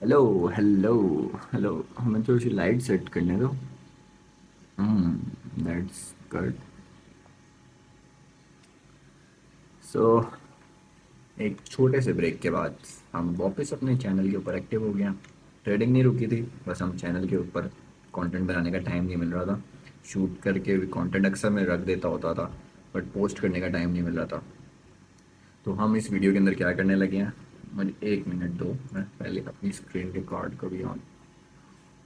Hello hello hello. हमें थोड़ी सी light set करने दो। That's good. सो एक छोटे से ब्रेक के बाद हम वापस अपने चैनल के ऊपर एक्टिव हो गए हैं। ट्रेडिंग नहीं रुकी थी, बस हम चैनल के ऊपर कंटेंट बनाने का टाइम नहीं मिल रहा था। शूट करके भी कंटेंट अक्सर मैं रख देता होता था, बट पोस्ट करने का टाइम नहीं मिल रहा था। तो हम इस वीडियो के अंदर क्या करने लगे हैं, मुझे एक मिनट दो, मैं पहले अपनी स्क्रीन रिकॉर्ड को भी on.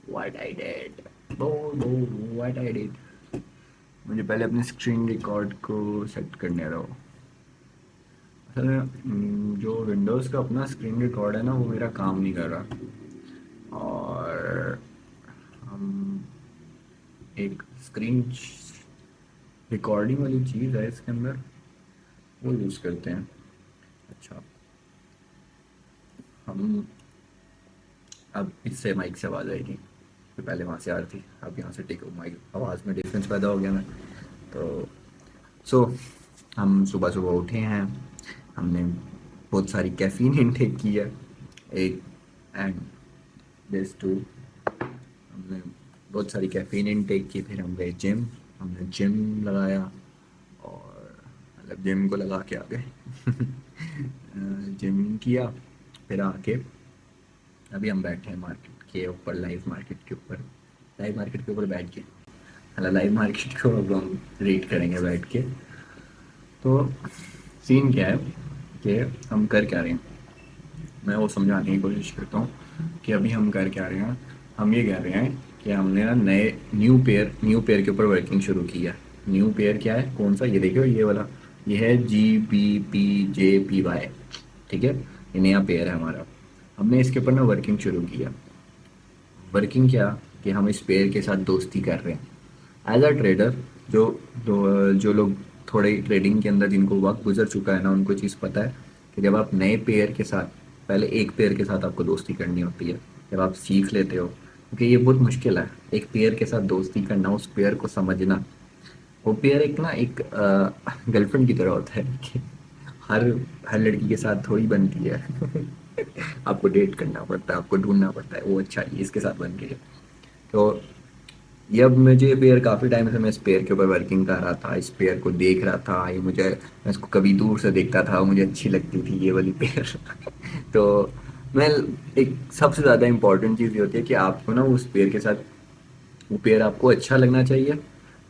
What I did, what I did. मुझे पहले अपने स्क्रीन रिकॉर्ड को सेट करने दो। असल में जो विंडोज़ का अपना स्क्रीन रिकॉर्ड है ना, वो मेरा काम नहीं कर रहा। और हम एक स्क्रीन रिकॉर्डिंग वाली चीज़ है इसके अंदर, वो यूज़ करते हैं। अच्छा, हम अब इससे माइक से आवाज़ आएगी, तो पहले वहाँ से आ रही थी, अब यहाँ से टेक माइक आवाज़ में डिफरेंस पैदा हो गया मैं। तो सो हम सुबह सुबह उठे हैं, हमने बहुत सारी कैफ़ीन इनटेक की है, एक एंड दिस टू। हमने बहुत सारी कैफ़ीन इनटेक की, फिर हम गए जिम, हमने जिम लगाया और मतलब जिम को लगा के आ गए। जिम किया, फिर आके अभी हम बैठे हैं मार्केट के ऊपर, लाइव मार्केट के ऊपर, लाइव मार्केट के ऊपर बैठ के, मतलब लाइव मार्केट को अब हम रीड करेंगे बैठ के। तो सीन क्या है कि हम कर क्या रहे हैं, मैं वो समझाने की कोशिश करता हूँ कि अभी हम कर क्या रहे हैं। हम ये कह रहे हैं कि हमने ना नए न्यू पेयर के ऊपर वर्किंग शुरू की है। न्यू पेयर क्या है, कौन सा, ये देखियो ये वाला, ये है GBPJPY। ठीक है, ये नया पेयर है हमारा। हमने इसके ऊपर ना वर्किंग शुरू की है। वर्किंग क्या, कि हम इस पेयर के साथ दोस्ती कर रहे हैं एज अ ट्रेडर। जो जो लोग थोड़े ट्रेडिंग के अंदर जिनको वक्त गुजर चुका है ना, उनको चीज़ पता है कि जब आप नए पेयर के साथ, पहले एक पेयर के साथ आपको दोस्ती करनी होती है। जब आप सीख लेते हो, क्योंकि ये बहुत मुश्किल है एक पेयर के साथ दोस्ती करना, उस पेयर को समझना। वो पेयर एक ना एक गर्लफ्रेंड की तरह होता है कि हर हर लड़की के साथ थोड़ी बनती है। आपको डेट करना पड़ता है, आपको ढूंढना पड़ता है, वो अच्छा ये इसके साथ बन गई है। तो ये अब मुझे पेयर काफ़ी टाइम से मैं इस पेयर के ऊपर वर्किंग कर रहा था, इस पेयर को देख रहा था, ये मुझे, मैं इसको कभी दूर से देखता था, मुझे अच्छी लगती थी ये वाली पेयर। तो मैं, एक सबसे ज़्यादा इम्पोर्टेंट चीज़ ये होती है कि आपको ना उस पेयर के साथ, वो पेयर आपको अच्छा लगना चाहिए।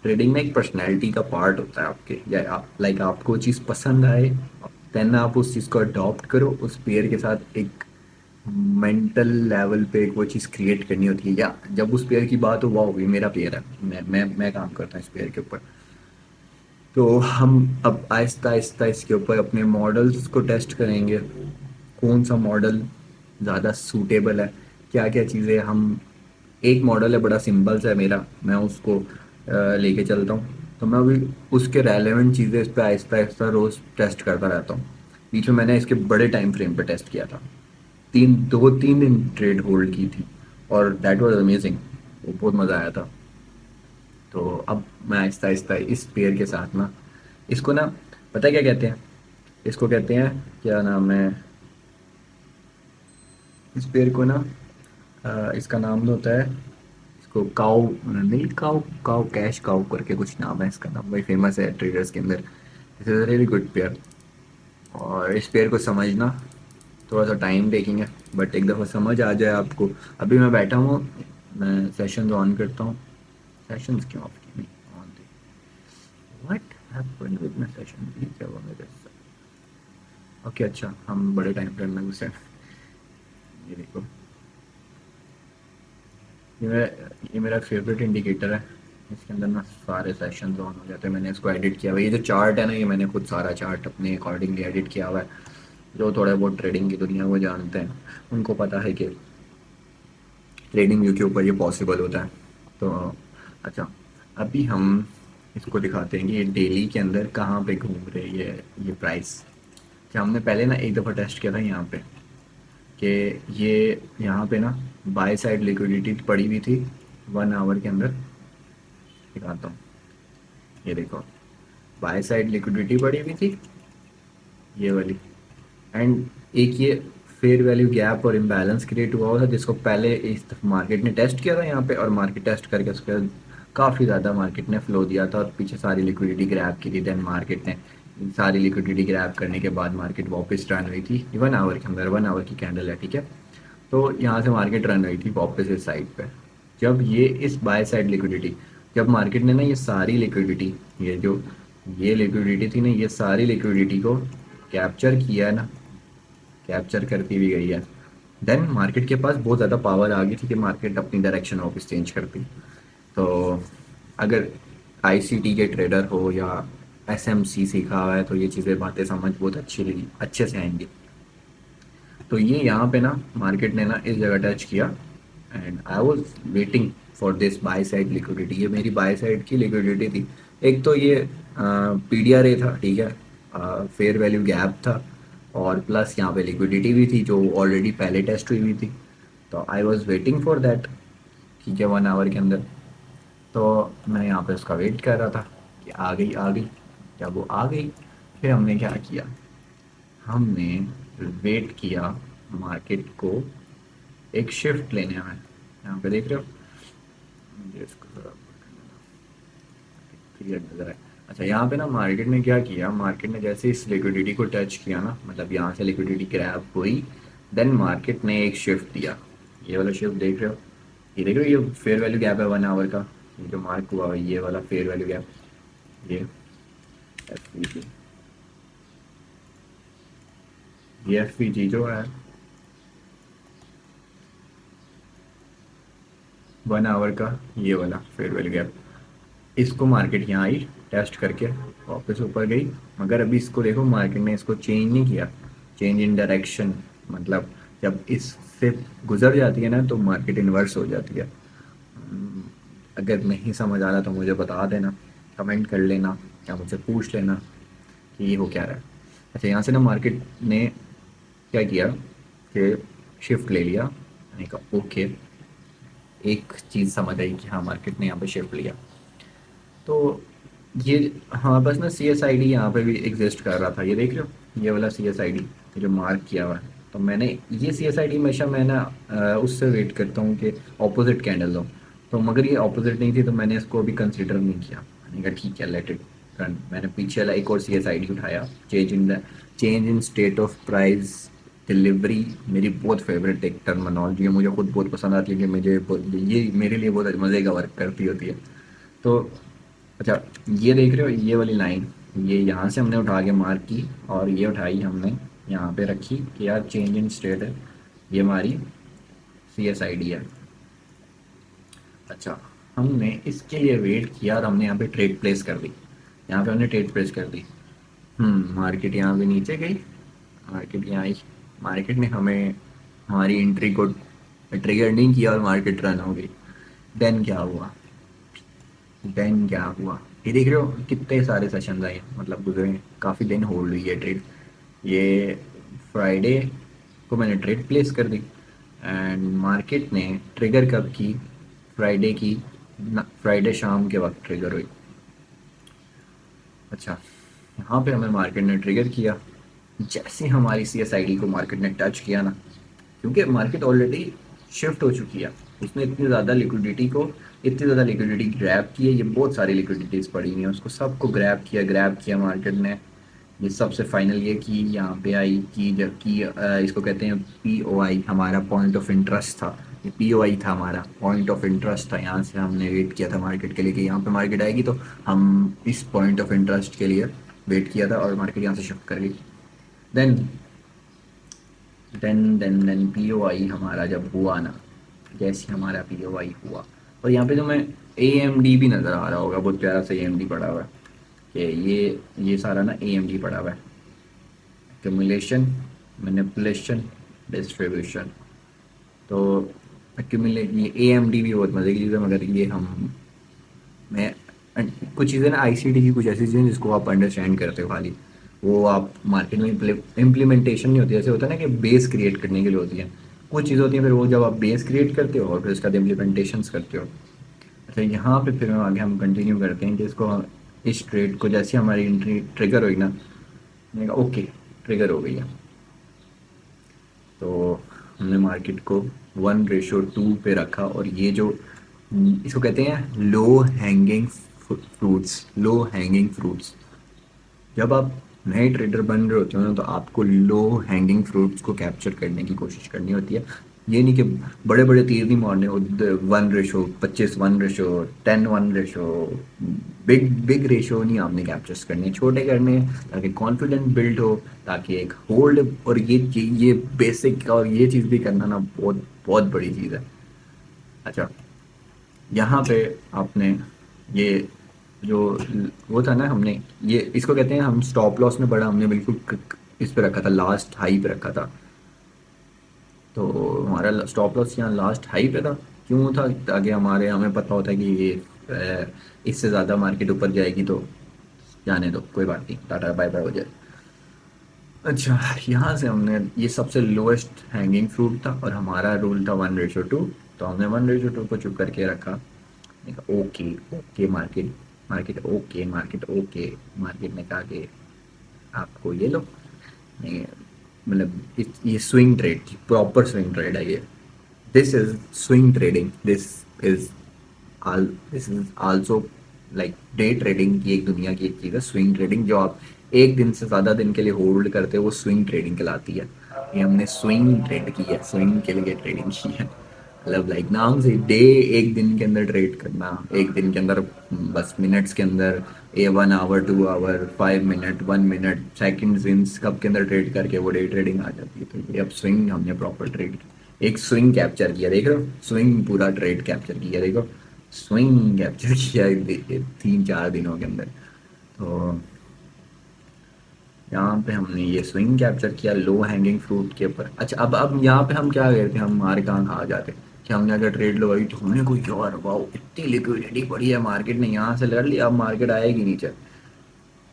ट्रेडिंग में एक पर्सनैलिटी का पार्ट होता है आपके, या आप लाइक आपको वो चीज़ पसंद आए, देन आप उस चीज़ को अडॉप्ट करो, उस पेयर के साथ एक मेंटल लेवल पे एक वो चीज़ क्रिएट करनी होती है। या जब उस पेयर की बात हो, वाह ये मेरा पेयर है, मैं काम करता हूँ इस पेयर के ऊपर। तो हम अब आहिस्ता आहिस्ता इसके ऊपर अपने मॉडल्स को टेस्ट करेंगे, कौन सा मॉडल ज़्यादा सूटेबल है, क्या क्या चीज़ें हम, एक मॉडल है बड़ा सिंपल सा है मेरा, मैं उसको लेके चलता हूँ। तो मैं अभी उसके रेलेवेंट चीज़ें इस पर आहिस्ता आहिस्ता रोज़ टेस्ट करता रहता हूँ। बीच में मैंने इसके बड़े टाइम फ्रेम पे टेस्ट किया था, 3 दिन ट्रेड होल्ड की थी, और दैट वाज अमेजिंग, वो बहुत मज़ा आया था। तो अब मैं आहिस्ता आहिस्ता इस पेयर के साथ ना, इसको ना, पता है क्या कहते हैं, इसको कहते हैं, क्या नाम है इस पेड़ को ना, इसका नाम तो होता है, इसको काउ, नहीं काउ, काउ कैश काउ करके कुछ नाम है इसका, नाम भाई फेमस है ट्रेडर्स के अंदर। This is a really good pair. और इस पेयर को समझना थोड़ा सा टाइम टेकिंग है, बट एक दफ़ा समझ आ जाए आपको। अभी मैं बैठा हूँ, मैं सेशन ऑन करता हूँ। सेशंस क्यों ऑफ की नहीं, ऑन थे, what happened with my session, ये क्या हुआ मेरे साथ। ओके अच्छा, हम बड़े टाइम फ्रेम में घुसे। ये देखो, ये मेरा फेवरेट इंडिकेटर है। इसके अंदर ना सारे सेशंस ऑन हो जाते हैं, मैंने इसको एडिट किया हुआ है। ये जो चार्ट है ना, ये मैंने खुद सारा चार्ट अपने अकॉर्डिंगली एडिट किया हुआ है। जो थोड़ा बहुत ट्रेडिंग की दुनिया को जानते हैं, उनको पता है कि ट्रेडिंग व्यू के ऊपर ये पॉसिबल होता है। तो अच्छा, अभी हम इसको दिखाते हैं कि ये डेली के अंदर कहाँ पे घूम रहे हैं ये प्राइस। कि हमने पहले ना एक दफ़ा टेस्ट किया था यहाँ पे, कि ये यहाँ पे ना बाय साइड लिक्विडिटी पड़ी हुई थी 1 आवर के अंदर। दिखाता हूँ, ये देखो, बाय साइड लिक्विडिटी पड़ी हुई थी ये वाली, एंड एक ये फेयर वैल्यू गैप और इम्बैलेंस क्रिएट हुआ था, जिसको पहले इस मार्केट ने टेस्ट किया था यहाँ पे, और मार्केट टेस्ट करके उसके बाद काफ़ी ज़्यादा मार्केट ने फ्लो दिया था और पीछे सारी लिक्विडिटी ग्रैब की थी। देन मार्केट ने सारी लिक्विडिटी ग्रैब करने के बाद मार्केट वापस रन हुई थी 1 आवर के अंदर, 1 आवर की कैंडल है, ठीक है। तो यहाँ से मार्केट रन हुई थी वापस इस साइड पे। जब ये इस बाय साइड लिक्विडिटी, जब मार्केट ने ना ये सारी लिक्विडिटी, ये जो ये लिक्विडिटी थी ना, ये सारी लिक्विडिटी को कैप्चर किया है ना, कैप्चर करती भी गई है। देन मार्केट के पास बहुत ज़्यादा पावर आ गई थी कि मार्केट अपनी डायरेक्शन वापस चेंज करती। तो अगर आईसीटी के ट्रेडर हो या एसएमसी सीखा हुआ है तो ये चीज़ें बातें समझ बहुत अच्छे से आएंगी। तो ये यहाँ पे ना मार्केट ने ना इस जगह टच किया and I was waiting for this by side liquidity. ये मेरी बाय साइड की लिक्विडिटी थी। एक तो ये पीडीआरए था, ठीक है, फेयर वैल्यू गैप था, और प्लस यहाँ पे लिक्विडिटी भी थी जो ऑलरेडी पहले टेस्ट हुई थी। तो I was waiting for that, ठीक है, 1 आवर के अंदर। तो मैं यहाँ पे उसका वेट कर रहा था कि आ गई आ गई। जब वो आ गई फिर हमने क्या किया, हमने वेट किया मार्केट को एक शिफ्ट लेने में। यहाँ पे देख रहे हो, मुझे इसको थोड़ा क्लियर नजर आए। अच्छा, यहाँ पे ना मार्केट ने क्या किया, मार्केट ने जैसे इस लिक्विडिटी को टच किया ना, मतलब यहाँ से लिक्विडिटी ग्रैब हुई, देन मार्केट ने एक शिफ्ट दिया। ये वाला शिफ्ट देख रहे हो, ये देख रहे हो, ये फेयर वैल्यू गैप है 1 आवर का, ये जो मार्क हुआ है ये वाला फेयर वैल्यू गैप, ये एफ ये एफ जो है 1 आवर का, ये वाला फेयर वैल्यू गैप, इसको मार्केट यहाँ आई टेस्ट करके वापस ऊपर गई। मगर अभी इसको देखो, मार्केट ने इसको चेंज नहीं किया, चेंज इन डायरेक्शन, मतलब जब इससे गुजर जाती है ना तो मार्केट इन्वर्स हो जाती है। अगर नहीं समझ आ रहा तो मुझे बता देना, कमेंट कर लेना या मुझसे पूछ लेना कि ये हो क्या रहा है। अच्छा, यहाँ से ना मार्केट ने क्या किया कि शिफ्ट ले लिया। मैंने कहा ओके, एक चीज़ समझ आई कि हाँ मार्केट ने यहाँ पे शिफ्ट लिया। तो ये, हाँ बस ना सी एस आई डी यहाँ पे भी एग्जिस्ट कर रहा था, ये देख रहे हो, ये वाला सी एस आई डी जो मार्क किया हुआ है। तो मैंने ये सी एस आई डी हमेशा मैं ना उससे वेट करता हूँ कि अपोजिट कैंडल हो। तो मगर ये अपोजिट नहीं थी तो मैंने इसको अभी कंसिडर नहीं किया। मैंने कहा ठीक है, लेट इट रन। मैंने पीछे वाला एक और सी एस आई डी उठाया, change in state of price delivery. मेरी बहुत फेवरेट एक टर्मिनोलॉजी है, मुझे खुद बहुत पसंद आती है कि ये मेरे लिए बहुत मज़े का वर्क करती होती है। तो अच्छा, ये देख रहे हो ये वाली लाइन, ये यहाँ से हमने उठा के मार्क की और ये उठाई हमने यहाँ पे रखी कि यार चेंज इन स्टेट है, ये हमारी सी एस आई डी है। अच्छा, हमने इसके लिए वेट किया और हमने यहाँ पे ट्रेड प्लेस कर दी। यहाँ पे हमने ट्रेड प्लेस कर दी। मार्केट यहाँ पे नीचे गई, मार्केट यहाँ आई, मार्केट ने हमें हमारी एंट्री को ट्रिगर नहीं किया और मार्केट रन हो गई। देन क्या हुआ, देन क्या हुआ, ये देख रहे हो कितने सारे सेशन आए, मतलब गुजरे काफ़ी दिन होल्ड हुई है ट्रेड। ये फ्राइडे को मैंने ट्रेड प्लेस कर दी एंड मार्केट ने ट्रिगर कब की, फ्राइडे की, फ्राइडे शाम के वक्त ट्रिगर हुई। अच्छा, यहाँ पे हमें मार्केट ने ट्रिगर किया। जैसे हमारी सी एस आई डी को मार्केट ने टच किया ना, क्योंकि मार्केट ऑलरेडी शिफ्ट हो चुकी है, उसने इतनी ज़्यादा लिक्विडिटी ग्रैब की है, ये बहुत सारी लिक्विडिटीज़ पड़ी हुई हैं, उसको सबको ग्रैब किया मार्केट ने। ये सबसे फाइनल ये की यहाँ पे आई कि जबकि इसको कहते हैं पी ओ आई, हमारा पॉइंट ऑफ इंटरेस्ट था, ये पी ओ आई था, हमारा पॉइंट ऑफ इंटरेस्ट था। यहाँ से हमने वेट किया था मार्केट के लिए कि यहाँ पे मार्केट आएगी, तो हम इस पॉइंट ऑफ इंटरेस्ट के लिए वेट किया था और मार्केट यहाँ से शिफ्ट कर गई। देन देन पी ओ आई हमारा जब हुआ ना, जैसे हमारा पी ओ आई हुआ, और यहाँ पे तो मैं ए एम डी भी नज़र आ रहा होगा, बहुत प्यारा सा ए एम डी पड़ा हुआ है कि ये सारा ना ए एम डी पड़ा हुआ है, एक्यूमुलेशन, मैनिपुलेशन, डिस्ट्रीब्यूशन। तो एक्यूमुलेट, ये ए एम डी भी बहुत मज़े की चीज़ है, मगर ये मैं कुछ चीज़ें ना आईसीटी की कुछ ऐसी चीज़ें जिसको आप अंडरस्टैंड करते हो, खाली वो आप मार्केट में इम्प्लीमेंटेशन नहीं होती। जैसे होता है ना कि बेस क्रिएट करने के लिए होती है कुछ चीज़ होती है, फिर वो जब आप बेस क्रिएट करते हो और फिर उसका इम्प्लीमेंटेशन करते हो। अच्छा, यहाँ पे फिर आगे हम कंटिन्यू करते हैं कि इसको, इस ट्रेड को जैसे हमारी एंट्री ट्रिगर हुई ना, मैंने कहा ओके ट्रिगर हो गई है। तो हमने मार्केट को 1:2 पे रखा, और ये जो इसको कहते हैं low hanging fruits. Low hanging fruits, जब आप नए ट्रेडर बन रहे होते हो ना, तो आपको लो हैंगिंग फ्रूट्स को कैप्चर करने की कोशिश करनी होती है। ये नहीं कि बड़े बड़े तीर नहीं मारने, 1:25, 1:10, 1 रेशो, बिग बिग रेशो नहीं आपने कैप्चर्स करने, छोटे करने हैं, ताकि कॉन्फिडेंस बिल्ड हो, ताकि एक होल्ड। और ये बेसिक, और ये चीज़ भी करना ना बहुत बहुत बड़ी चीज़ है। अच्छा, यहाँ पे आपने ये जो वो था ना, हमने ये इसको कहते हैं, हम स्टॉप लॉस में बड़ा हमने बिल्कुल इस पे रखा था, लास्ट हाई पे रखा था। तो हमारा स्टॉप लॉस यहाँ लास्ट हाई पे था। क्यों था? ताकि हमें पता होता है कि ये इससे ज़्यादा मार्केट ऊपर जाएगी तो जाने दो, कोई बात नहीं, टाटा बाय बाय हो जाए। अच्छा, यहाँ से हमने ये सबसे लोएस्ट हैंगिंग फ्रूट था, और हमारा रूल था 1:2। तो हमने 1:2 को चुप करके रखा। मैंने कहा okay, okay market, market okay, market okay. Market ने कहा कि आपको ये लो। नहीं, मतलब ये swing trade, proper swing trade है ये। This is swing trading, is this is also like day trading की एक दुनिया की एक चीज़ है। स्विंग ट्रेडिंग जो आप एक दिन से ज़्यादा दिन के लिए होल्ड करते हो, वो स्विंग ट्रेडिंग कहलाती है। ये हमने स्विंग ट्रेड की है, स्विंग के लिए ट्रेडिंग की है। मतलब लाइक नाम से डे, एक दिन के अंदर ट्रेड करना, एक दिन के अंदर बस मिनट्स के अंदर, a 1 hour, 2 hour, 5 minute, 1 minute, seconds विंस कब के अंदर ट्रेड करके वो डे ट्रेडिंग आ जाती है। तो ये अब स्विंग हमने प्रॉपर ट्रेड, एक स्विंग कैप्चर किया, देख रहे हो, स्विंग पूरा ट्रेड कैप्चर किया, देखो स्विंग कैप्चर किया है 3-4 दिनों के अंदर। तो यहाँ पे हमने ये स्विंग कैप्चर किया लो हैंगिंग फ्रूट के ऊपर। अच्छा, अब यहाँ पे हम क्या करते हैं, हम हमारे कहाँ खा जाते हैं कि हमने अगर ट्रेड लगाई तो हमने कोई यार वाह इतनी लिक्विडिटी बढ़ी है, मार्केट ने यहाँ से लड़ लिया, अब मार्केट आएगी नीचे।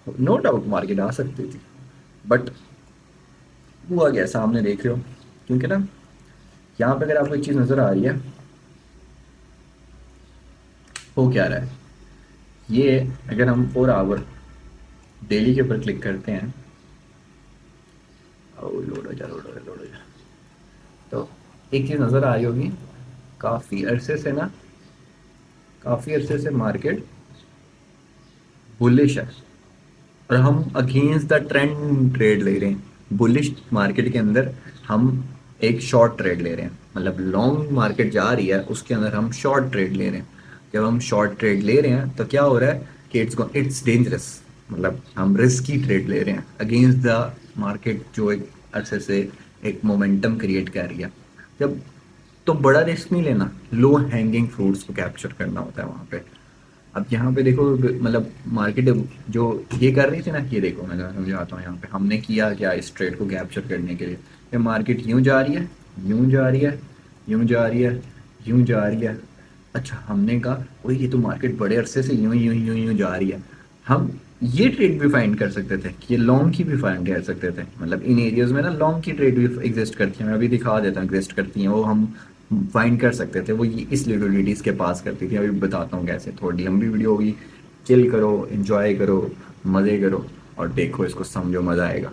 नो डाउट मार्केट आ सकती थी, बट हुआ क्या सामने देख रहे हो। क्योंकि ना, यहाँ पे अगर आपको एक चीज़ नज़र आ रही है, हो क्या रहा है, ये अगर हम 4 आवर डेली के ऊपर क्लिक करते हैं, लोड हो जा, लोड हो जा, लोड हो जा, तो एक चीज़ नज़र आ रही होगी, काफ़ी अरसे से मार्केट बुलिश है, और हम अगेंस्ट द ट्रेंड ट्रेड ले रहे हैं। बुलिश मार्केट के अंदर हम एक शॉर्ट ट्रेड ले रहे हैं, मतलब लॉन्ग मार्केट जा रही है उसके अंदर हम शॉर्ट ट्रेड ले रहे हैं। जब हम शॉर्ट ट्रेड ले रहे हैं तो क्या हो रहा है कि इट्स डेंजरस, मतलब हम रिस्की ट्रेड ले रहे हैं अगेंस्ट द मार्केट, जो एक अरसे से एक मोमेंटम क्रिएट कर रही है। जब तो बड़ा रिस्क नहीं लेना, लो हैंगिंग फ्रूट्स को कैप्चर करना होता है वहाँ पे। अब यहाँ पे देखो, मतलब मार्केट जो ये कर रही थी ना, ये देखो मैं समझाता हूँ। यहाँ पे हमने किया क्या इस ट्रेड को कैप्चर करने के लिए, ये मार्केट यूं जा रही है, यूं जा रही है, यूं जा रही है, यूं जा रही है। अच्छा, हमने कहा ओए ये तो मार्केट बड़े अरसे से यूं यूं यूं यूं जा रही है। हम ये ट्रेड भी फाइंड कर सकते थे कि ये लॉन्ग की भी फाइंड कर सकते थे, मतलब इन एरियाज में ना लॉन्ग की ट्रेड भी एग्जिस्ट करती है। मैं अभी दिखा देता हूँ, एग्जिस्ट करती हैं वो, हम फाइंड कर सकते थे। वो ये इस लिक्विडिटीज़ के पास करती थी। अभी बताता हूँ कैसे, थोड़ी लंबी वीडियो होगी, चिल करो, एंजॉय करो, मज़े करो, और देखो इसको, समझो, मज़ा आएगा।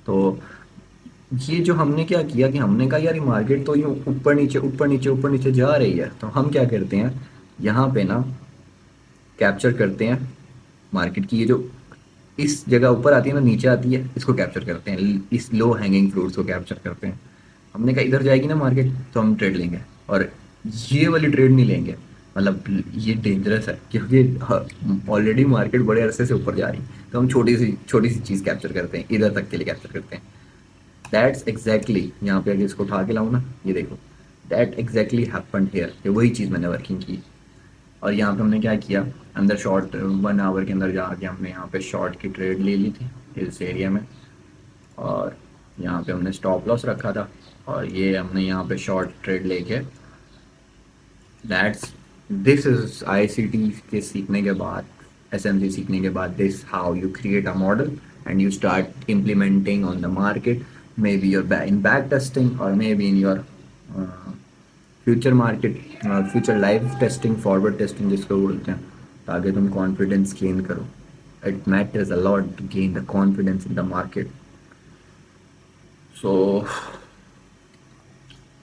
तो ये जो हमने क्या किया कि हमने कहा यार ये मार्केट तो यूँ ऊपर नीचे ऊपर नीचे ऊपर नीचे जा रही है, तो हम क्या करते हैं, यहाँ पे ना कैप्चर करते हैं मार्केट की, ये जो इस जगह ऊपर आती है ना, नीचे आती है, इसको कैप्चर करते हैं, इस लो हैंगिंग फ्रूट्स को कैप्चर करते हैं। हमने कहा इधर जाएगी ना मार्केट तो हम ट्रेड लेंगे, और ये वाली ट्रेड नहीं लेंगे, मतलब ये डेंजरस है क्योंकि ऑलरेडी मार्केट बड़े अरसे से ऊपर जा रही है। तो हम छोटी सी चीज़ कैप्चर करते हैं, इधर तक के लिए कैप्चर करते हैं। दैट्स एग्जैक्टली यहाँ पे अगर इसको उठा के लाऊँ ना, ये देखो, दैट एग्जैक्टली हैपन्ड हियर, ये वही चीज़ मैंने वर्किंग की। और यहाँ पे हमने क्या किया, अंदर शॉर्ट 1 आवर के अंदर जाके हमने यहाँ पे शॉर्ट की ट्रेड ले ली थी इस एरिया में, और यहाँ पे हमने स्टॉप लॉस रखा था, और ये हमने यहाँ पे शॉर्ट ट्रेड लेके, दैट्स दिस इज आईसीटी के सीखने के बाद, एसएमसी सीखने के बाद, this how you create a model and you start implementing on the market, maybe your in back testing, और maybe in your future market, future live testing, forward testing जिसको बोलते हैं, ताकि तुम confidence gain करो। It matters a lot to gain the confidence in the market. सो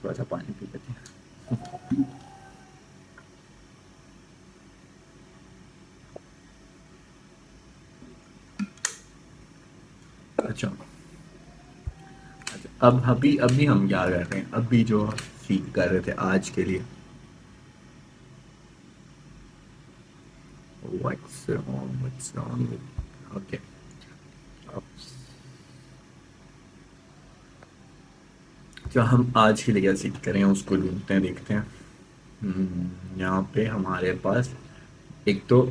थोड़ा सा पानी पी लेते हैं। अच्छा। अच्छा, अब अभी अभी हम क्या कर रहे हैं, अभी जो सीख कर रहे थे आज के लिए। What's wrong. ओके। अब जो हम आज के लिए क्या सीख कर रहे हैं उसको ढूंढते हैं, देखते हैं। यहाँ पे हमारे पास एक तो,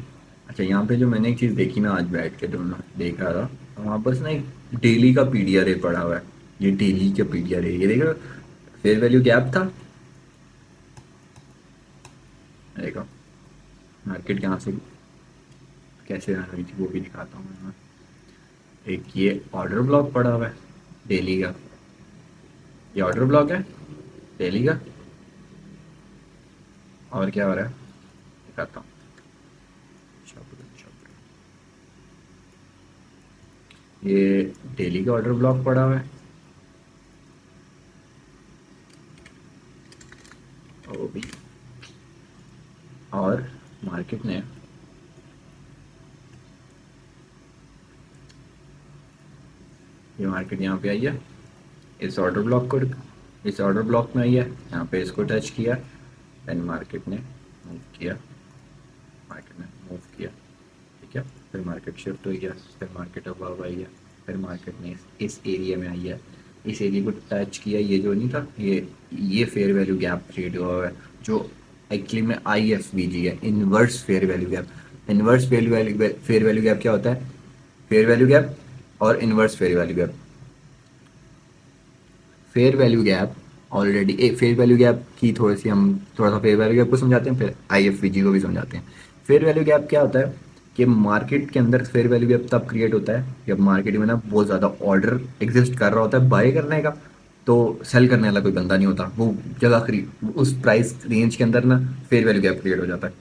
अच्छा यहाँ पे जो मैंने एक चीज़ देखी ना, आज बैठ के ढूंढना देख रहा था, वहाँ पर ना एक डेली का पीडीआर पड़ा हुआ है। ये डेली का पीडीआर, ये देखो, फेयर वैल्यू गैप था। देखो मार्केट यहाँ से कैसे रन हुई थी वो भी दिखाता हूँ मैं। एक ये ऑर्डर ब्लॉक पड़ा हुआ है डेली का, ये ऑर्डर ब्लॉक है डेली का। और क्या हो रहा है दिखाता हूँ। ये डेली का ऑर्डर ब्लॉक पड़ा हुआ है। ओ भी, और मार्केट ने, ये मार्केट यहाँ पे आई है, इस ऑर्डर ब्लॉक को, इस ऑर्डर ब्लॉक में आई है, यहाँ पे इसको टच किया, देन मार्केट ने मूव किया, मार्केट ने मूव किया, ठीक है। फिर मार्केट शिफ्ट हुई है, फिर मार्केट अब आई है, फिर मार्केट ने इस एरिया में आई है, इस एरिया को टच किया, ये जो नहीं था, ये फेयर वैल्यू गैप क्रिएट हुआ हुआ है, जो एक्चुअली में आई एफ बी जी है, inverse fair value gap. Inverse fair value gap क्या होता है? फेयर वैल्यू गैप और inverse fair value gap. Fair value gap already, एक फेयर वैल्यू गैप की थोड़ी सी हम थोड़ा सा फेयर वैल्यू गैप को समझाते हैं, फिर आईएफवीजी को भी समझाते हैं। फेयर वैल्यू गैप क्या होता है कि मार्केट के अंदर फेयर वैल्यू गैप तब क्रिएट होता है जब मार्केट में ना बहुत ज़्यादा ऑर्डर एग्जिस्ट कर रहा होता है बाय करने का, तो सेल करने वाला कोई बंदा नहीं होता, वो जगह उस प्राइस रेंज के अंदर ना फेयर वैल्यू गैप क्रिएट हो जाता है।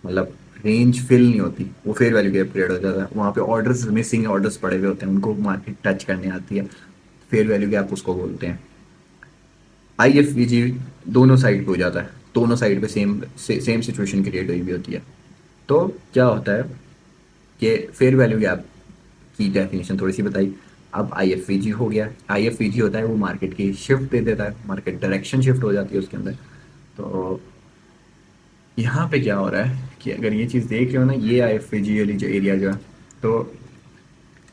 मतलब रेंज फिल नहीं होती, वो फेयर वैल्यू गैप क्रिएट हो जाता है, वहाँ पे ऑर्डर्स मिसिंग ऑर्डर्स पड़े हुए होते हैं, उनको मार्केट टच करने आती है, फेयर वैल्यू गैप उसको बोलते हैं। आईएफवीजी दोनों साइड पे हो जाता है, दोनों साइड पे सेम सिचुएशन क्रिएट हुई भी होती है। तो क्या होता है कि फेयर वैल्यू गैप की डेफिनेशन थोड़ी सी बताई। अब आईएफवीजी हो गया, आईएफवीजी होता है वो मार्केट की शिफ्ट दे देता है, मार्केट डायरेक्शन शिफ्ट हो जाती है उसके अंदर। तो यहाँ पे क्या हो रहा है कि अगर ये चीज़ देख रहे हो ना, ये आईएफवीजी वाली जो एरिया जो है, तो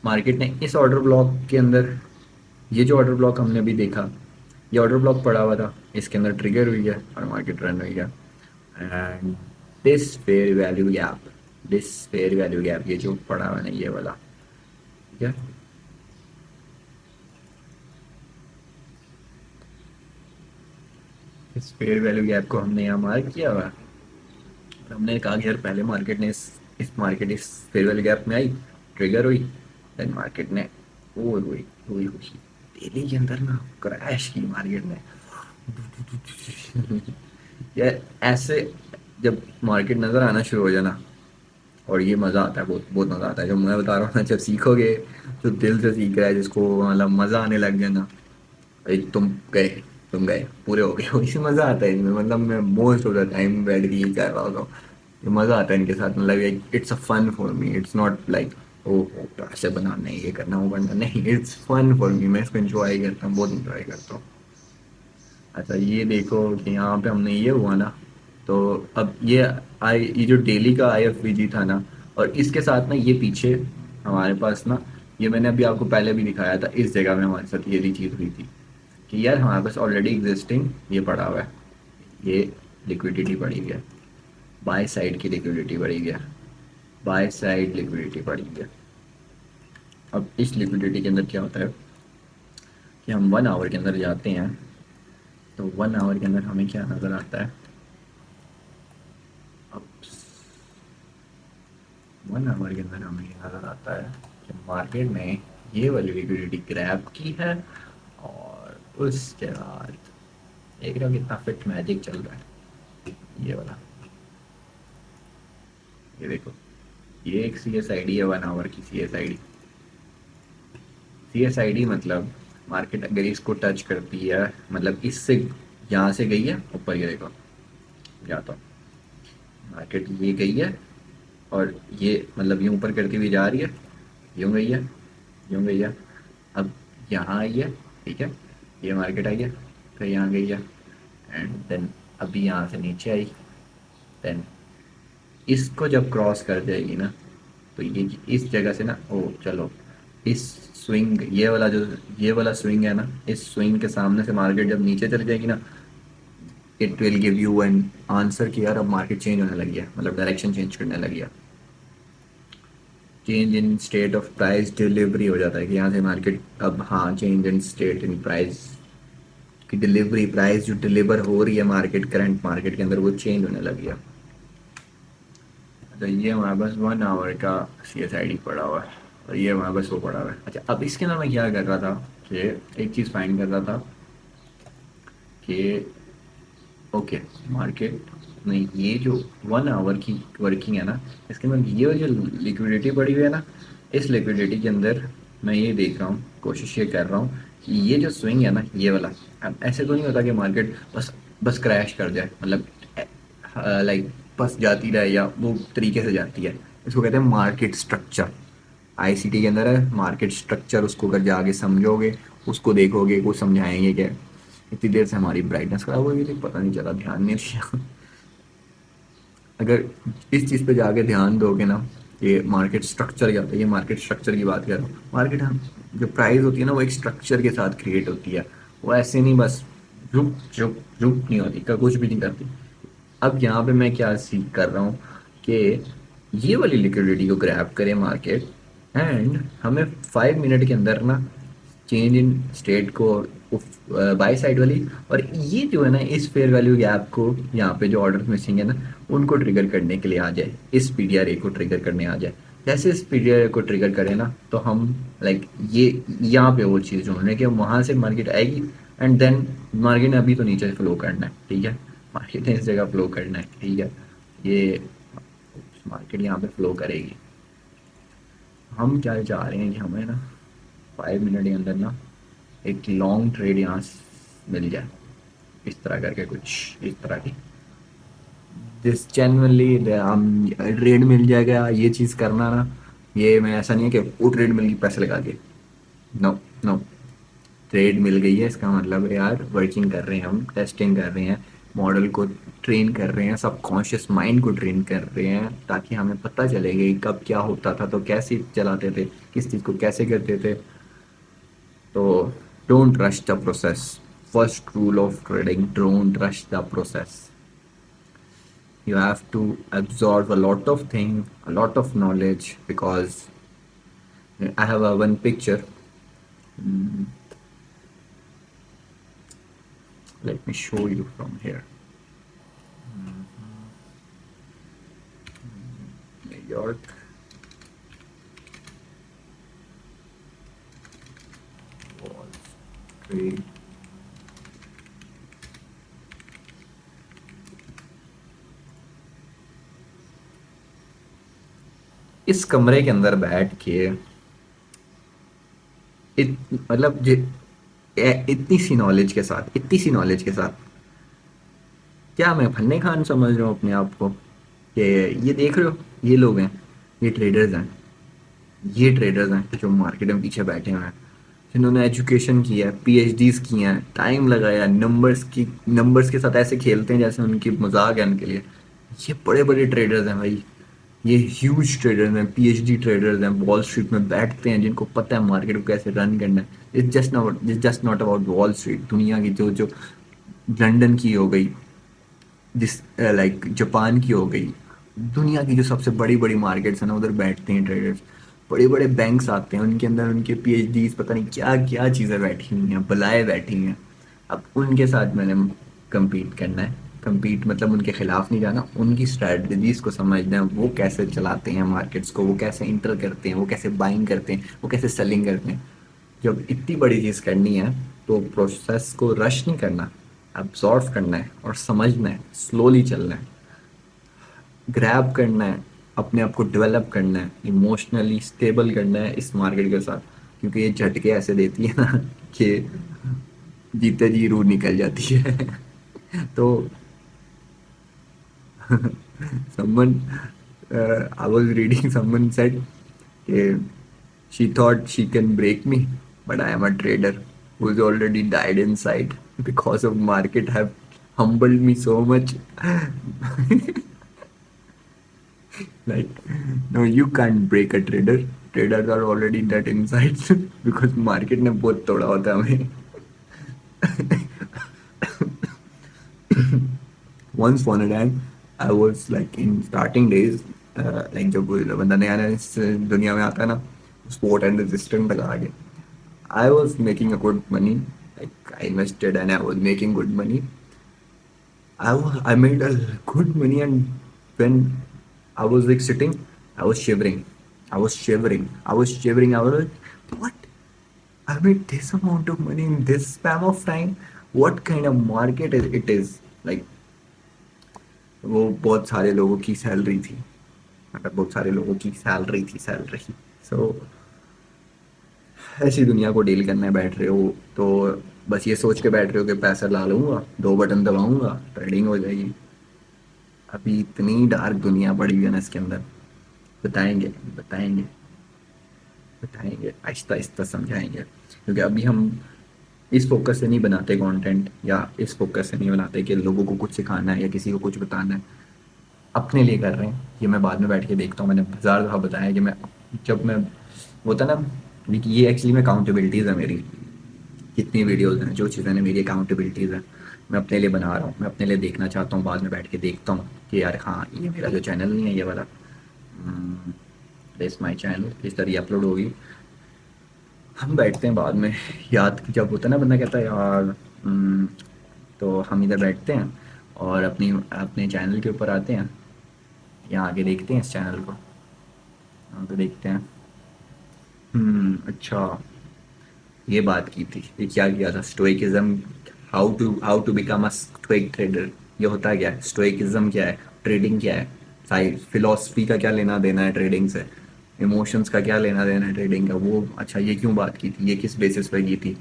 मार्केट ने इस ऑर्डर ब्लॉक के अंदर, ये जो ऑर्डर ब्लॉक हमने अभी देखा, ये ऑर्डर ब्लॉक पड़ा हुआ था, इसके अंदर ट्रिगर हुई है और मार्केट रन हुई है। And this fair value gap, this fair value gap, ये जो पड़ा हुआ है ना ये वाला, ठीक है। इस फेयर वैल्यू गैप को हमने यहाँ मार्क किया हुआ है। हमने कहा कि यार पहले मार्केट ने इस फेयर वैल्यू गैप में आई, ट्रिगर हुई, देन मार्केट ने हुई हुई हुई हुई डेली के अंदर ना क्रैश की मार्केट ने। यार ऐसे जब मार्केट नज़र आना शुरू हो जाए ना, और ये मज़ा आता है, बहुत बहुत मज़ा आता है, जो मैं बता रहा हूँ ना, जब सीखोगे, जो दिल से सीख रहा है, जिसको मतलब मज़ा आने लग गया ना, भाई तुम गए पूरे हो गए। इसी मज़ा आता है इनमें, मतलब मैं मोस्ट ऑफ द टाइम बैठ के ये कर रहा होता हूँ। ये मज़ा आता है इनके साथ, मतलब it's a fun for me, it's not like ओ तो ऐसे बनाना है, ये करना वो करना, नहीं, इट्स फन फॉर मी, मैं इसको एंजॉय करता हूँ, बहुत इंजॉय करता हूँ। अच्छा ये देखो कि यहाँ पे हमने ये हुआ ना, तो अब ये जो डेली का आईएफवीजी था ना, और इसके साथ ना ये पीछे हमारे पास ना, ये मैंने अभी आपको पहले भी दिखाया था, इस जगह में हमारे साथ ये भी चीज़ हुई थी कि यार हमारे पास ऑलरेडी एग्जिस्टिंग ये पड़ा हुआ है, ये लिक्विडिटी पड़ी हुई है, बाय साइड की लिक्विडिटी पड़ी हुई है, बाय साइड लिक्विडिटी पड़ी हुई है। अब इस लिक्विडिटी के अंदर क्या होता है कि हम 1 आवर के अंदर जाते हैं, तो 1 आवर के अंदर हमें क्या नज़र आता है, अब 1 आवर के अंदर हमें ये नज़र आता है कि मार्केट ने ये वाली लिक्विडिटी ग्रैब की है, और उसके बाद देख रहे हो कितना फिट मैजिक चल रहा है, ये वाला, ये देखो, ये एक सी एस आई डी है, 1 आवर की C S I D. C S I D मतलब मार्केट अगर इसको टच करती है, मतलब इससे यहाँ से गई है ऊपर, ये देखो जाता हूँ, मार्केट ये गई है और ये मतलब यूँ ऊपर करती हुई जा रही है, यूँ गई है, यूँ गई है, अब यहाँ आई है, ठीक है, ये मार्केट आई है, फिर यहाँ गई है, एंड देन अभी यहाँ से नीचे आई, देन इसको जब क्रॉस कर जाएगी ना, तो ये इस जगह से ना, ओ चलो, इस स्विंग ये वाला जो ये वाला स्विंग है ना, इस स्विंग के सामने से मार्केट जब नीचे चली जाएगी ना, it will give you an answer कि यार अब मार्केट चेंज होने लगी है, मतलब डायरेक्शन चेंज करने लगी है। Change in state of price delivery हो जाता है कि यहाँ से मार्केट अब, हाँ, change in state in price की डिलीवरी, प्राइस जो डिलीवर हो रही है मार्केट, करंट मार्केट के अंदर, वो चेंज होने लगी है। तो ये हमारे पास 1 आवर का CSID पड़ा हुआ है और ये हमारे पास वो पड़ा हुआ है। अच्छा, अब इसके अंदर मैं क्या कर रहा था कि एक चीज़ फाइंड कर रहा था कि ओके, मार्केट नहीं, ये जो 1 आवर की वर्किंग है ना, इसके अंदर ये जो लिक्विडिटी पड़ी हुई है ना, इस लिक्विडिटी के अंदर मैं ये देख रहा हूँ, कोशिश ये कर रहा हूँ कि ये जो स्विंग है ना, ये वाला, अब ऐसे तो नहीं होता कि मार्केट बस बस क्रैश कर जाए, मतलब लाइक बस जाती रहे या वो तरीके से जाती है। इसको कहते हैं मार्केट स्ट्रक्चर। ICT के अंदर है मार्केट स्ट्रक्चर, उसको अगर जाके समझोगे, उसको देखोगे, वो समझाएंगे क्या। इतनी देर से हमारी ब्राइटनेस खराब हो गई थी, पता नहीं चला, ध्यान नहीं दिया। अगर इस चीज़ पे जाके ध्यान दोगे ना, ये मार्केट स्ट्रक्चर क्या होता है, ये मार्केट स्ट्रक्चर की बात कर रहा हूँ। मार्केट, हम जो प्राइस होती है ना, वो एक स्ट्रक्चर के साथ क्रिएट होती है, वो ऐसे नहीं बस रुक रुक रुक नहीं होती, का कुछ भी नहीं करती। अब यहाँ पे मैं क्या सीख कर रहा हूँ कि ये वाली लिक्विडिटी को ग्रैब करे मार्केट, एंड हमें 5 मिनट के अंदर ना चेंज इन स्टेट को बाई साइड वाली, और ये जो है ना, इस फेयर वैल्यू गैप को, यहाँ पे जो ऑर्डर मिसिंग है ना, उनको ट्रिगर करने के लिए आ जाए, इस PDRA को ट्रिगर करने आ जाए। जैसे इस PDRA को ट्रिगर करें ना, तो हम लाइक ये यहाँ पे वो चीज़ ढूंढ रहे हैं कि वहाँ से मार्केट आएगी, एंड देन मार्केट ने अभी तो नीचे फ्लो करना है, ठीक है, मार्केट ने इस जगह फ्लो करना है, ठीक है, ये मार्केट यहाँ पे फ्लो करेगी। हम क्या चाह रहे हैं कि हमें ना 5 मिनट के अंदर ना एक लॉन्ग ट्रेड यहाँ मिल जाए, इस तरह करके कुछ इस तरह की, जिस जेनवनली हम ट्रेड मिल जाएगा, ये चीज़ करना ना, ये मैं ऐसा नहीं है कि वो ट्रेड मिल गई पैसे लगा के, नो नो, ट्रेड मिल गई है इसका मतलब है यार वर्किंग कर रहे हैं, हम टेस्टिंग कर रहे हैं, मॉडल को ट्रेन कर रहे हैं, सब कॉन्शियस माइंड को ट्रेन कर रहे हैं, ताकि हमें पता चले कि कब क्या होता था, तो कैसे चलाते थे, किस चीज़ को कैसे करते थे। तो don't rush the process, first rule of trading, don't rush the process. You have to absorb a lot of thing, a lot of knowledge, because I have a one picture. Mm, let me show you from here. New York. Wall Street. इस कमरे के अंदर बैठ के मतलब इतनी सी knowledge के साथ, इतनी सी नॉलेज के साथ, क्या मैं फन्ने खान समझ रहा हूँ अपने आप को कि ये देख रहे हो, ये लोग हैं, ये ट्रेडर्स हैं, ये ट्रेडर्स हैं जो मार्केट में पीछे बैठे हुए हैं, जिन्होंने एजुकेशन किया है, PhDs की हैं, टाइम लगाया, नंबर्स के साथ ऐसे खेलते हैं जैसे उनकी मजाक है उनके लिए। ये बड़े बड़े ट्रेडर्स हैं भाई, ये ह्यूज ट्रेडर्स हैं, PhD ट्रेडर्स हैं, वॉल स्ट्रीट में बैठते हैं, जिनको पता है मार्केट को कैसे रन करना है। It's just not about wall street, दुनिया की जो जो लंदन की हो गई, जिस लाइक जापान की हो गई, दुनिया की जो सबसे बड़ी बड़ी मार्केट्स हैं ना, उधर बैठते हैं ट्रेडर्स। बड़े बड़े बैंक्स आते हैं, उनके अंदर उनके PhDs, पता नहीं क्या क्या चीज़ें बैठी हुई हैं, बलाएँ बैठी हैं। अब उनके साथ मैंने compete करना है, compete मतलब उनके खिलाफ नहीं जाना, उनकी स्ट्रैटेजीज को समझना है, वो कैसे चलाते हैं मार्केट्स को, वो कैसे इंटर करते हैं, वो कैसे बाइंग करते हैं, वो कैसे सेलिंग करते हैं। जब इतनी बड़ी चीज़ करनी है, तो प्रोसेस को रश नहीं करना, अब्जॉर्व करना है और समझना है, स्लोली चलना है, ग्रैब करना है, अपने आप को डेवलप करना है, इमोशनली स्टेबल करना है इस मार्केट के साथ, क्योंकि ये झटके ऐसे देती है ना कि जीते जी रूह निकल जाती है। तो someone I was reading someone said eh, she thought she can break me, but I am a trader who's already died inside because of market have humbled me so much. Like, no, you can't break a trader. Traders are already dead inside because market ने बहुत तोड़ा होता है हमें. Once upon a time, I was like in starting days, like जब बंदा नया नया इस दुनिया में आता है ना, sport and resistant लगा आगे. I was making a good money. Like I invested and I was making good money. I made a good money, and when I was like sitting, I was shivering. I was shivering. I was shivering. I was like, what? I made this amount of money in this span of time. What kind of market is it is? Like वो बहुत सारे लोगों की salary थी, मतलब बहुत सारे लोगों की सैलरी. सो ऐसी दुनिया को डील करने बैठ रहे हो तो बस ये सोच के बैठ रहे हो कि पैसा ला लूंगा, दो बटन दबाऊंगा, ट्रेडिंग हो जाएगी. अभी इतनी डार्क दुनिया पड़ी हुई है ना इसके अंदर. बताएंगे बताएंगे बताएंगे, आहिस्ता आहिस्ता समझाएंगे, क्योंकि अभी हम इस फोकस से नहीं बनाते कंटेंट, या इस फोकस से नहीं बनाते कि लोगों को कुछ सिखाना है या किसी को कुछ बताना है. अपने लिए कर रहे हैं. ये मैं बाद में बैठ के देखता हूँ. मैंने हज़ार दफ़ा बताया कि मैं जब मैं होता ना, ये एक्चुअली में अकाउंटेबिलिटीज़ है मेरी. जितनी वीडियोज़ हैं, जो चीज़ें हैं, मेरी अकाउंटेबिलिटीज़ है. मैं अपने लिए बना रहा हूँ, मैं अपने लिए देखना चाहता हूँ. बाद में बैठ के देखता हूँ कि यार हाँ, ये मेरा जो चैनल नहीं है ये वाला, दिस माई चैनल इस तरह अपलोड होगी. हम बैठते हैं बाद में, याद जब होता है ना, बंदा कहता है यार, तो हम इधर बैठते हैं और अपनी अपने चैनल के ऊपर आते हैं, यहाँ आगे देखते हैं इस चैनल को. हाँ, तो देखते हैं. अच्छा, ये बात की थी, ये क्या किया था, stoicism. How to become a stoic trader. ये होता क्या है, स्टोइकिज्म क्या है, ट्रेडिंग क्या है, साइड फिलॉसफी का क्या लेना देना है ट्रेडिंग से, इमोशंस का क्या लेना देना है ट्रेडिंग का. वो अच्छा, ये क्यों बात की थी, ये किस बेसिस पे की थी.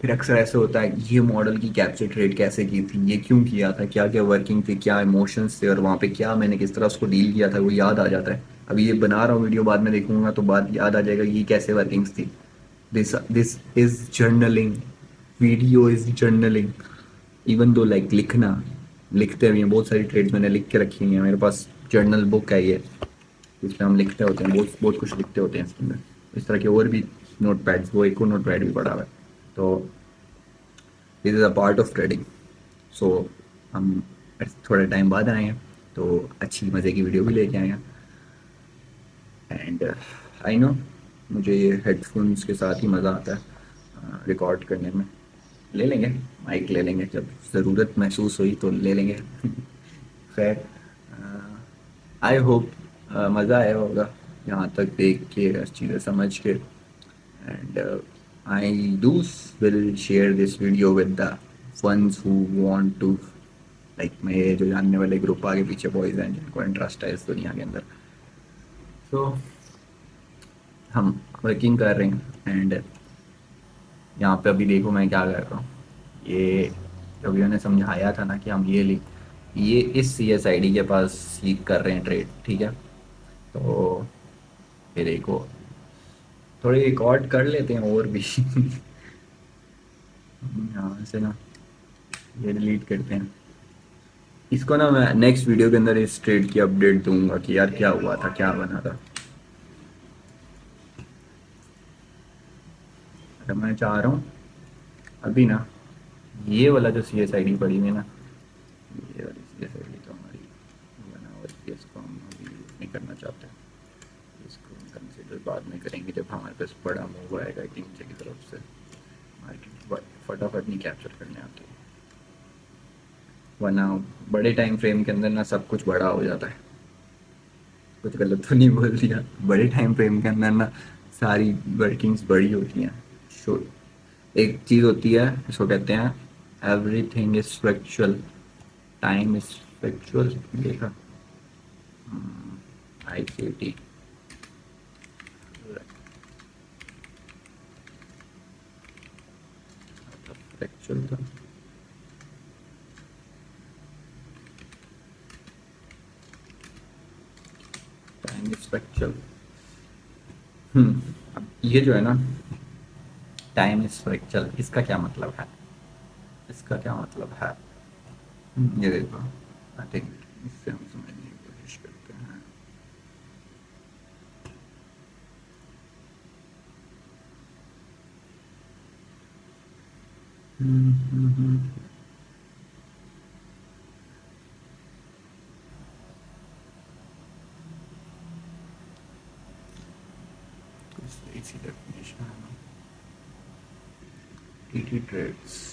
फिर अक्सर ऐसे होता है, ये मॉडल की कैप्चर ट्रेड कैसे की थी, ये क्यों किया था, क्या क्या वर्किंग थी, क्या इमोशंस थे, और वहाँ पे क्या मैंने किस तरह उसको डील किया था, वो याद आ जाता है. अभी ये बना रहा हूँ वीडियो, बाद में देखूंगा तो बात याद आ जाएगा ये कैसे वर्किंग्स थी. This is journaling. Video is journaling. Even though like लिखना, लिखते भी हैं बहुत सारी ट्रेड्स मैंने लिख के रखी हैं. मेरे पास जर्नल बुक है ये, जिसमें हम लिखते होते हैं, बहुत बहुत कुछ लिखते होते हैं इसके अंदर. इस तरह के और भी नोट पैड्स, वो एक और नोट पैड भी पड़ा हुआ है. तो this is a part of trading. So हम थोड़े टाइम बाद आए हैं, तो अच्छी मज़े की वीडियो भी लेके आए हैं. एंड आई नो, मुझे ये हेडफोन्स के साथ ही मज़ा आता है रिकॉर्ड करने में. ले लेंगे, माइक ले लेंगे, जब ज़रूरत महसूस हुई तो ले लेंगे. खैर, आई होप मज़ा आया होगा यहाँ तक देख के, चीज़ें समझ के. And I do will share this video with the ones who want to, like मेरे जो जानने वाले ग्रुप आगे पीछे बॉयज़ हैं जिनको इंटरेस्ट है इस दुनिया के अंदर. सो हम वर्किंग कर रहे हैं. एंड यहाँ पे अभी देखो मैं क्या कर रहा हूँ. ये जो भी मैंने समझाया था ना कि हम ये इस सी एस आई डी के पास सीख कर रहे हैं ट्रेड, ठीक है. तो फिर देखो, थोड़ी रिकॉर्ड कर लेते हैं और भी. यहाँ से ना ये डिलीट करते हैं. इसको ना मैं नेक्स्ट वीडियो के अंदर इस ट्रेड की अपडेट दूंगा कि यार क्या हुआ था, क्या बना था. तो मैं चाह रहा हूँ अभी ना, ये वाला जो सी एस आई डी पड़ी हुई है ना, ये वाली सी एस आई डी तो हमारी बना हुआ है, इसको हम अभी यूज़ नहीं करना चाहते. इसको हम कंसिडर बाद में करेंगे जब हमारे पास बड़ा मूव आएगा टीम की तरफ से. मार्केट फटाफट नहीं कैप्चर करने आती, वरना बड़े टाइम फ्रेम के अंदर ना सब कुछ बड़ा हो जाता है. कुछ गलत तो नहीं बोल दिया, बड़े टाइम फ्रेम के अंदर ना सारी वर्किंग्स बड़ी होती हैं. शो एक चीज़ होती है, इसको कहते हैं एवरीथिंग इज फ्लैक्चुअल, टाइम इज फ्लैक्चुअल. देखा, आई सी टी फ्लैक्चुअल था. Time spectral. अब ये जो है ना, टाइम स्पेक्ट्रल, इसका क्या मतलब है? इसका क्या मतलब है? ये देखो, आई थिंक इससे हम समझने की कोशिश करते हैं। इसी डेफिनेशन है, टीटी ट्रेड्स।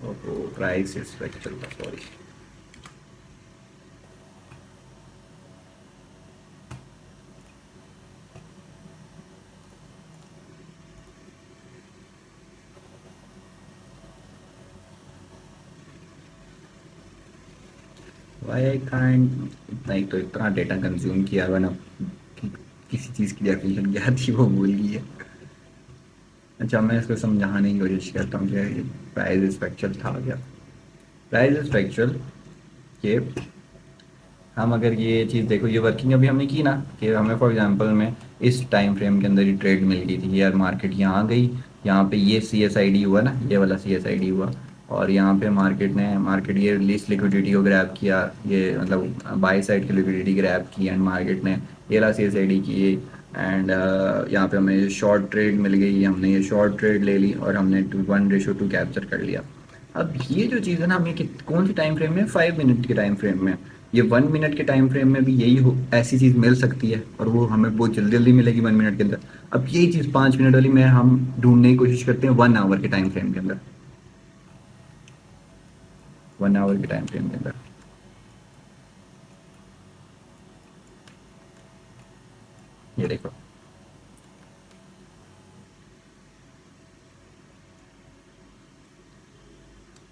ओहो, प्राइस स्पेक्ट्रल का, सॉरी। वाई आई कांट, इतना ही तो, इतना डेटा कंज्यूम किया हुआ ना कि किसी चीज़ की डेफिनेशन क्या थी वो भूल गई है। अच्छा, मैं इसको समझाने की कोशिश करता हूँ कि प्राइस स्पेक्ट्रल था क्या। प्राइस स्पेक्ट्रल, ये हम अगर ये चीज़ देखो, ये वर्किंग अभी हमने की ना, कि हमें फॉर एग्जांपल में इस टाइम फ्रेम के अंदर ही ट्रेड मिल गई थी यार, मार्केट यहाँ गई, यहाँ पे ये सी एस आई डी हुआ ना, ये वाला सी एस आई डी हुआ, और यहाँ पे मार्केट ये लीस्ट लिक्विडिटी को ग्रैब किया, ये मतलब बाई साइड की लिक्विडिटी ग्रैब की, एंड मार्केट ने ये वाला सी एस आई डी की, एंड यहाँ पे हमें शॉर्ट ट्रेड मिल गई, हमने ये शॉर्ट ट्रेड ले ली और हमने 1:2 कैप्चर कर लिया। अब ये जो चीज़ है ना, हमें कौन सी टाइम फ्रेम में, 5 मिनट के टाइम फ्रेम में, ये 1 मिनट के टाइम फ्रेम में भी यही हो, ऐसी चीज़ मिल सकती है, और वो हमें बहुत जल्दी जल्दी मिलेगी 1 मिनट के अंदर। अब यही चीज़ 5 मिनट वाली में हम ढूंढने की कोशिश करते हैं 1 आवर के टाइम फ्रेम के अंदर, 1 आवर के टाइम फ्रेम के अंदर। ये देखो,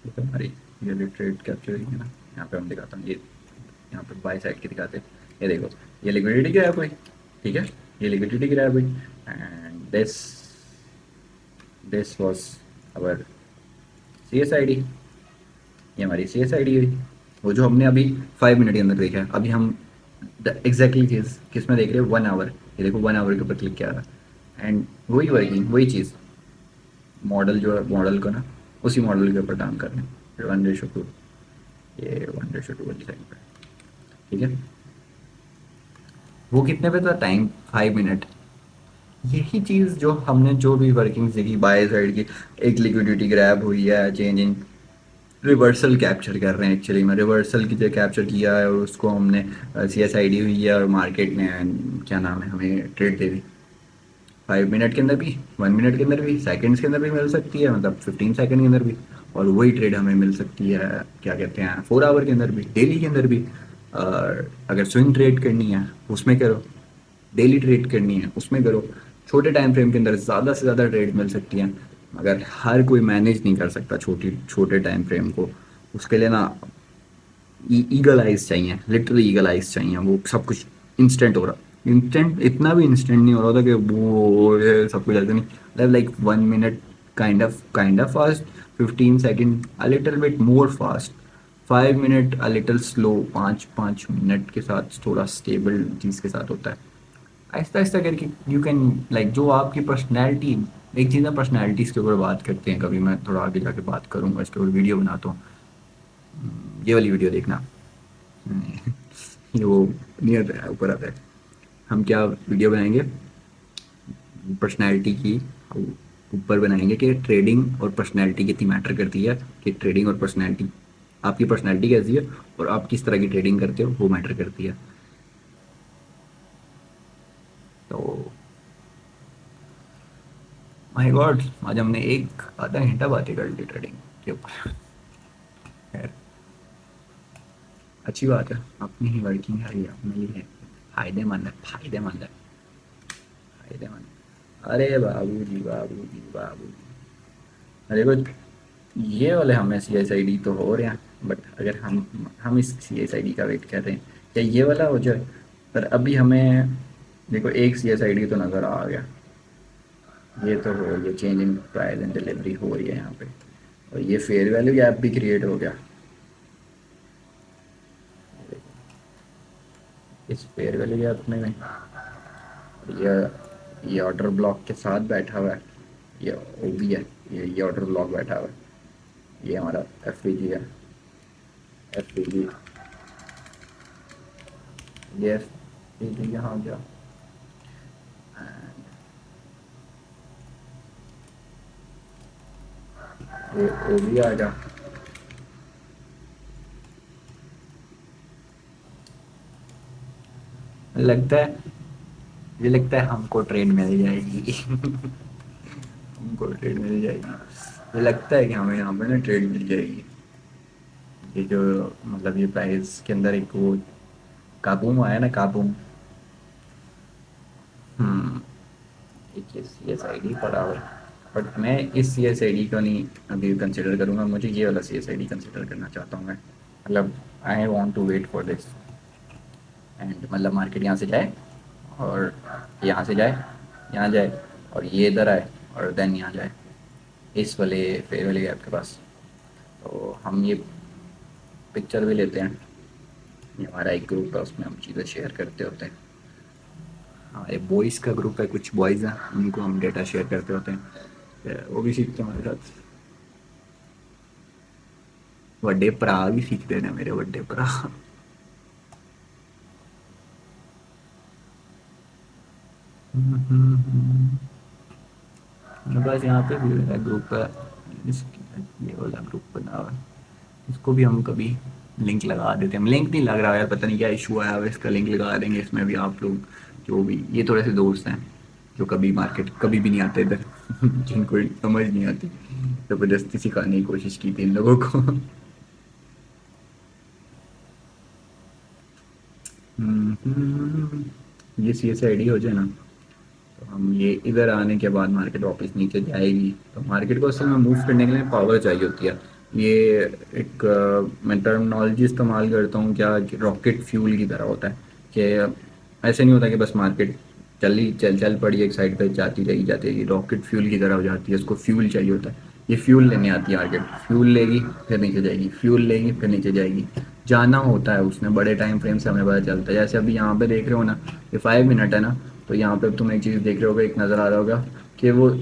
ये तो हमारी ये ट्रेड कैप्चर है ना, यहाँ पे हम दिखाता हूँ, ये यहाँ पे बाई साइड की दिखाते हैं। ये देखो, ये लिक्विडिटी ग्रैब हुई, ठीक है, ये लिक्विडिटी ग्रैब हुई, and this was our C S I D, ये हमारी सी एस आई डी हुई, वो जो हमने अभी 5 मिनट के अंदर देखा है। अभी हम एग्जैक्टली चीज़ किस में देख रहे हैं, 1 आवर, ये देखो 1 आवर के ऊपर क्लिक किया था, एंड वही वर्किंग, वही चीज़, मॉडल जो है, मॉडल को ना उसी मॉडल के ऊपर काम कर रहे हैं, 1:2, ये 1:2 वाली साइड पर, ठीक है। वो कितने पे था टाइम, 5 मिनट। यही चीज़ जो हमने जो भी वर्किंग देखी बाय साइड की, एक लिक्विडिटी ग्रैब हुई है, चेंज इन रिवर्सल कैप्चर कर रहे हैं, एक्चुअली में रिवर्सल की जो कैप्चर किया है और उसको हमने सी एस आई डी हुई है और मार्केट ने क्या नाम है हमें ट्रेड दे दी, 5 मिनट के अंदर भी, 1 मिनट के अंदर भी, सेकंड्स के अंदर भी मिल सकती है, मतलब 15 सेकंड के अंदर भी, और वही ट्रेड हमें मिल सकती है क्या कहते हैं 4 आवर के अंदर भी, डेली के अंदर भी। और अगर स्विंग ट्रेड करनी है उसमें करो, डेली ट्रेड करनी है उसमें करो, छोटे टाइम फ्रेम के अंदर ज़्यादा से ज़्यादा ट्रेड मिल सकती हैं, मगर हर कोई मैनेज नहीं कर सकता छोटे टाइम फ्रेम को। उसके लिए ना ईगल आइज चाहिए, लिटरली ईगल आइज चाहिए, वो सब कुछ इंस्टेंट हो रहा, इंस्टेंट इतना भी इंस्टेंट नहीं हो रहा था कि वो ये सब कुछ ऐसे नहीं, मतलब like 1 minute kind of fast, 15 second a little bit more fast, 5 minute a little slow, 5 5 minute के साथ थोड़ा स्टेबल चीज़ के साथ होता है। आहिस्ता आहिस्ता करके यू कैन, लाइक जो आपकी पर्सनैलिटी, एक चीज़ है पर्सनैलिटीज़ के ऊपर बात करते हैं, कभी मैं थोड़ा आगे जाके बात करूँगा इसके ऊपर, वीडियो बनाता हूँ, ये वाली वीडियो देखना। ये वो नियर ऊपर आता है, हम क्या वीडियो बनाएंगे पर्सनैलिटी की, ऊपर बनाएंगे कि ट्रेडिंग और पर्सनैलिटी कितनी मैटर करती है, कि ट्रेडिंग और पर्सनैलिटी, आपकी पर्सनैलिटी कैसी है और आप किस तरह की ट्रेडिंग करते हो वो मैटर करती है। तो माय गॉड, आज हमने एक आधा घंटा बातें कर ली ट्रेडिंग के ऊपर। खैर, अच्छी बात है, अपनी ही वर्किंग है ये, अपने लिए फायदेमंद है, फायदेमंद है, फायदेमंद। अरे बाबू जी, बाबू जी, बाबू जी, अरे कुछ ये वाले हमें सी एस आई डी तो हो रहे हैं, बट अगर हम इस सी एस आई डी का वेट कर रहे हैं या ये वाला हो जाए, पर अभी हमें देखो एक सी एस आई डी तो नज़र आ गया, ये तो हो ये change in price and delivery हो रही है यहाँ पे, और ये फेयर वैल्यू गैप भी क्रिएट हो गया। इस फेयर वैल्यू गैप में ये ऑर्डर ब्लॉक के साथ बैठा हुआ है, ये ओ बी है, ये ऑर्डर ब्लॉक बैठा हुआ है, ये हमारा एफ पी जी है, एफ पी जी, ये एफ पी जी यहाँ गया, ये ओ बी आ गया। लगता है मुझे लगता है हमको ट्रेन मिल जाएगी हमको ट्रेन मिल जाएगी, मुझे लगता है कि हमें यहाँ पे ना ट्रेन मिल जाएगी। ये जो मतलब ये प्राइस के अंदर एक वो काबूम आया ना, काबूम। हम्म, एक ये सी एस आई डी पड़ा हुआ है, बट मैं इस सी एस आई डी को नहीं अभी कंसिडर करूँगा, मुझे ये वाला C S I D consider करना चाहता हूँ मैं। मतलब I want to wait for this, and मतलब मार्केट यहाँ से जाए और यहाँ से जाए, यहाँ जाए और ये इधर आए और देन यहाँ जाए इस वाले फेयर वाले गैप के पास। तो हम ये पिक्चर भी लेते हैं, ये हमारा एक ग्रुप है उसमें हम चीज़ें शेयर करते होते हैं, हमारे बॉयज़ का ग्रुप है, कुछ बॉयज़ हैं उनको हम डेटा शेयर करते होते हैं, वो भी सीखते हैं हमारे साथ। बड़े भरा भी सीखते हैं मेरे बड़े भरा बस यहाँ पे भी मेरा ग्रुप है, ये वाला ग्रुप बना हुआ है, इसको भी हम कभी लिंक लगा देते हैं। लिंक नहीं लग रहा यार, पता नहीं क्या इशू आया हुआ है, इसका लिंक लगा देंगे इसमें भी। आप लोग जो भी ये थोड़े से दोस्त हैं जो कभी मार्केट कभी भी नहीं आते इधर जिनको समझ नहीं आती, ज़बरदस्ती सिखाने की कोशिश की थी इन लोगों को ये सी एस आई डी हो जाए ना, तो हम ये इधर आने के बाद मार्केट वापस नीचे जाएगी, तो मार्केट को असल में मूव करने के लिए पावर चाहिए होती है। ये एक मैं टर्मिनोलॉजी इस्तेमाल करता हूँ क्या, कि रॉकेट फ्यूल की तरह होता है, कि ऐसे नहीं होता कि बस मार्केट चल चल पड़ी एक साइड पे जाती रहेगी, रॉकेट फ्यूल की तरह हो जाती है, उसको फ्यूल चाहिए होता है। ये फ्यूल लेने आती है मार्केट, फ्यूल लेगी फिर नीचे जाएगी, फ्यूल लेगी फिर नीचे जाएगी, जाना होता है उसने बड़े टाइम फ्रेम से, हमें पता चलता है। जैसे अभी यहाँ पे देख रहे हो ना, ये 5 मिनट है ना, तो यहाँ पे तुम एक चीज़ देख रहे होगे, एक नज़र आ रहा होगा कि वो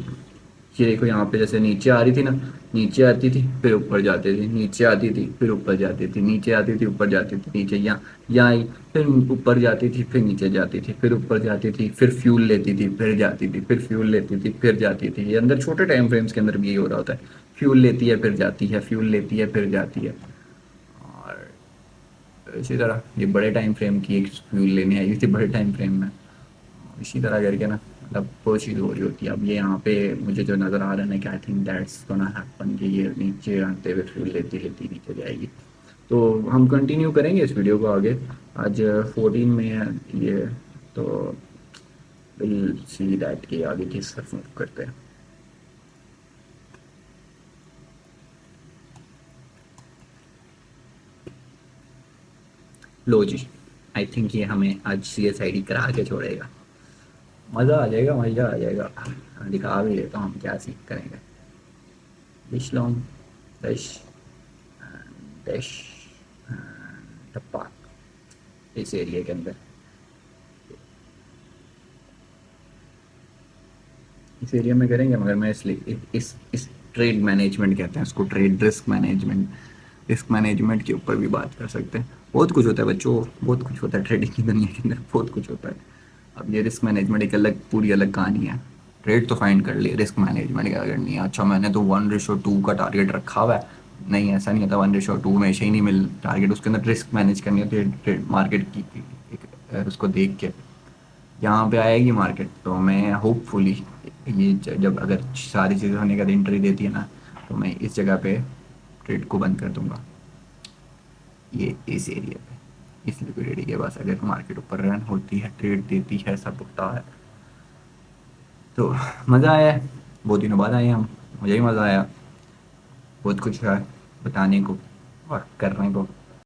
ये देखो यहाँ पे जैसे नीचे आ रही थी ना, नीचे आती थी फिर ऊपर जाती थी, नीचे आती थी फिर ऊपर जाती थी, नीचे आती थी ऊपर जाती थी, नीचे यहाँ आई, फिर ऊपर जाती थी फिर नीचे जाती थी, फिर ऊपर जाती थी, फिर फ्यूल लेती थी फिर जाती थी, फिर फ्यूल लेती थी फिर जाती थी। ये अंदर छोटे टाइम फ्रेम्स के अंदर भी यही हो रहा होता है, फ्यूल लेती है फिर जाती है, फ्यूल लेती है फिर जाती है। और इसी तरह ये बड़े टाइम फ्रेम की एक फ्यूल लेने आई थी बड़े टाइम फ्रेम में, इसी तरह करके ना मतलब वो चीज़ हो रही होती है। अब ये यहाँ पे मुझे जो नज़र आ रहा है ना कि I think that's gonna happen, कि ये नीचे आते हुए फ्यूल लेती लेती नीचे जाएगी। तो हम कंटिन्यू करेंगे इस वीडियो को आगे, आज 14 में है ये, तो विल सी दैट कि आगे किस तरफ मूव करते हैं। लो जी, आई थिंक ये हमें आज सी एस आई डी करा के छोड़ेगा, मज़ा आ जाएगा मज़ा आ जाएगा। दिखा भी देता हूँ हम क्या सीख करेंगे। डिश लॉन्ग डिश डिश टप्पा इस एरिया के अंदर, इस एरिया में करेंगे, मगर मैं इसलिए इस ट्रेड मैनेजमेंट कहते हैं उसको, trade risk management, risk management के ऊपर भी बात कर सकते हैं। बहुत कुछ होता है बच्चों, बहुत कुछ होता है ट्रेडिंग की दुनिया के अंदर, बहुत कुछ होता है। अब ये रिस्क मैनेजमेंट एक अलग पूरी अलग कहानी है। ट्रेड तो फाइंड कर लिए, रिस्क मैनेजमेंट क्या करनी है। अच्छा मैंने तो 1:2 का टारगेट रखा हुआ है, नहीं ऐसा नहीं होता, 1:2 में ऐसे ही नहीं मिल टारगेट, उसके अंदर रिस्क मैनेज करनी होती है ट्रेड मार्केट की उसको देख के। यहाँ पे आएगी मार्केट तो मैं होपफुली ये जब अगर सारी चीज़ें होने के बाद एंट्री देती है ना, तो मैं इस जगह पे ट्रेड को बंद कर दूंगा, ये इस एरिया पे, इस लिक्विडिटी के पास अगर मार्केट ऊपर रन होती है, ट्रेड देती है, सब उठता है। तो मज़ा आया है, बहुत दिनों बाद आए हम, मुझे ही मज़ा आया, बहुत कुछ है बताने को। और करने को